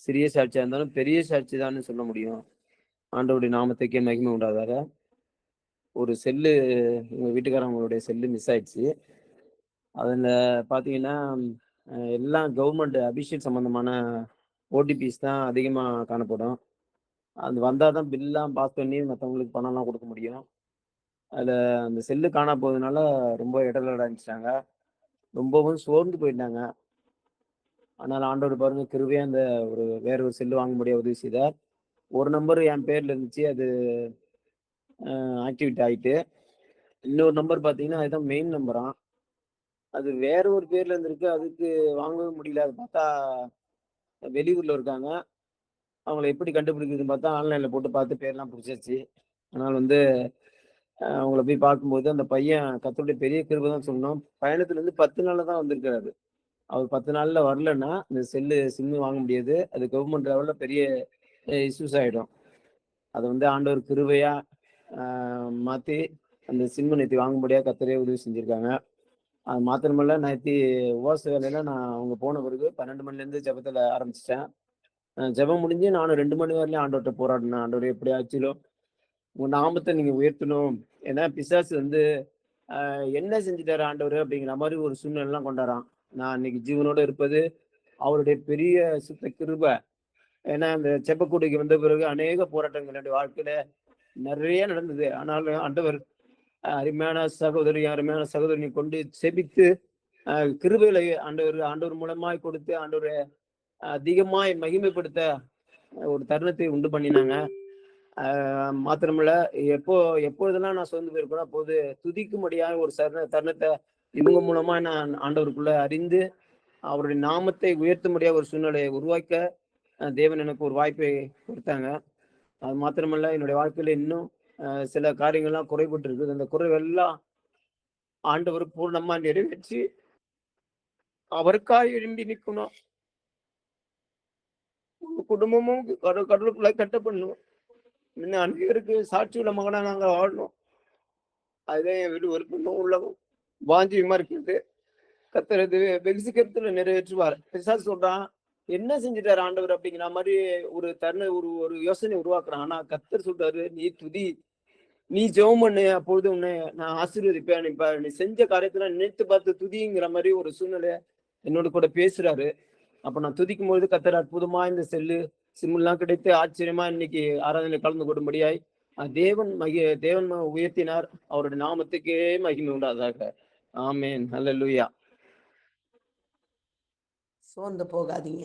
சிறிய சாட்சியா இருந்தாலும் பெரிய சாட்சி தான் சொல்ல முடியும். ஆண்டவருடைய நாமத்துக்கே மகிமை உண்டாதாக. ஒரு செல்லு எங்க வீட்டுக்காரவங்களுடைய செல்லு மிஸ் ஆயிடுச்சு. அதில் பார்த்தீங்கன்னா எல்லாம் கவர்மெண்ட் அபிஷியல் சம்மந்தமான ஓடிபிஸ் தான் அதிகமாக காணப்படும். அது வந்தால் தான் பில்லாம் பாஸ் பண்ணி மற்றவங்களுக்கு பணம்லாம் கொடுக்க முடியும். அதில் அந்த செல்லு காணா போகிறதுனால ரொம்ப இடர்ல ஆரம்பிச்சிட்டாங்க. ரொம்பவும் சோர்ந்து போயிட்டாங்க. ஆனால் ஆண்டவர் பாருங்க கிருபையா அந்த வேற ஒரு செல்லு வாங்க முடிய உதவி செய்தார். ஒரு நம்பர் என் பேர்ல இருந்துச்சு. அது ஆக்டிவேட் ஆயிட்டு. இன்னொரு நம்பர் பார்த்தீங்கன்னா, அதுதான் மெயின் நம்பராம். அது வேற ஒரு பேர்ல இருந்திருக்கு. அதுக்கு வாங்கவே முடியல. அது பார்த்தா வெளியூர்ல இருக்காங்க. அவங்கள எப்படி கண்டுபிடிக்கிறதுன்னு பார்த்தா, ஆன்லைன்ல போட்டு பார்த்து பேர்லாம் புடிச்சாச்சு. ஆனால் அவங்கள போய் பார்க்கும்போது, அந்த பையன் கர்த்தருடைய பெரிய கிருபை தான் சொல்லணும். பயணத்துலருந்து 10 நாள்ல தான் வந்திருக்கிறாரு. அவர் 10 நாள்ல வரலன்னா, இந்த சிம்மு வாங்க முடியாது. அது கவர்மெண்ட் லெவல்ல பெரிய இஷ்யூஸ் ஆயிடும். அத ஆண்டவர் கிருபையா அ மாத்தி, அந்த சிம்ம நேத்து வாங்கும்படியா கர்த்தரே உதவி செஞ்சிருக்காங்க. அது மாத்திரமல்ல, நேத்தி உபவாச வேளையில நான் அவங்க போன பிறகு 12 மணிலேருந்து ஜெபத்துல ஆரம்பிச்சுட்டேன். ஜெபம் முடிஞ்சு நானும் 2 மணி வரையிலும் ஆண்டவர்ட்ட போராடினேன். ஆண்டவரே எப்படியாச்சும் உங்க நாமத்த நீங்க உயர்த்தணும். ஏன்னா பிசாசு என்ன செஞ்சுட்டாரு ஆண்டவரு அப்படிங்கிற மாரி ஒரு சூழ்நிலைலாம் கொண்டாராம். நான் இன்னைக்கு ஜீவனோட இருப்பது அவருடைய பெரிய சுத்த கிருப. ஏன்னா அந்த செப்பக்கூடைக்கு வந்த பிறகு அநேக போராட்டங்கள் என்னுடைய வாழ்க்கையில நெறைய நடந்தது. ஆனாலும் ஆண்டவர் அருமையான சகோதரியை கொண்டு செபித்து கிருபைகளை ஆண்டவர் மூலமாய் கொடுத்து ஆண்டவரை அதிகமாய் மகிமைப்படுத்த ஒரு தருணத்தை உண்டு பண்ணினாங்க. மாத்திரமல்ல, எப்பொழுதெல்லாம் நான் சோர்ந்து போயிருக்கேனோ அப்போது துதிக்கும்படியாக ஒரு தருணத்தை இவங்க மூலமா நான் ஆண்டவருக்குள்ள அறிந்து அவருடைய நாமத்தை உயர்த்தும்படியா ஒரு சூழ்நிலையை உருவாக்க தேவன் எனக்கு ஒரு வாய்ப்பை கொடுத்தாங்க. அது மாத்திரமல்ல, என்னுடைய வாழ்க்கையில இன்னும் சில காரியங்கள்லாம் குறைபட்டு இருக்குது. அந்த குறைவெல்லாம் ஆண்டவர் பூர்ணமா நிறைவேற்றி அவருக்காக எழும்பி நிற்கணும். உங்க குடும்பமும் கடலுக்குள்ள கட்டப்படணும். இன்னும் அநேகருக்கு சாட்சியுள்ள மகனா நாங்க வாழணும். அதுதான் என் வீடு விருப்பமும் உள்ளவும் வாஞ்சியுமா இருக்குது. கர்த்தர் இது வெகு சீக்கிரத்துல நிறைவேற்றுவார். பிசாசு சொல்றான், என்ன செஞ்சுட்டாரு ஆண்டவர் அப்படிங்கிற மாதிரி ஒரு ஒரு ஒரு யோசனை உருவாக்குறான். ஆனா கர்த்தர் சொல்றாரு, நீ துதி, நீ ஜெபம் பண்ணு, அப்பொழுது உன்னை நான் ஆசீர்வதிப்பேன். நீ செஞ்ச காரியத்துல நினைத்து பார்த்து துதிங்கிற மாதிரி ஒரு சூழ்நிலை என்னோட கூட பேசுறாரு. அப்ப நான் துதிக்கும் பொழுது கர்த்தர் அற்புதமா இந்த சிம்மெல்லாம் கிடைத்து ஆச்சரியமா இன்னைக்கு ஆராதனை கலந்து கொள்ளும்படியாய் தேவன் உயர்த்தினார். அவருடைய நாமத்துக்கே மகிமை உண்டாதாக. ஆமென். அல்லேலூயா. சோர்ந்து போகாதீங்க.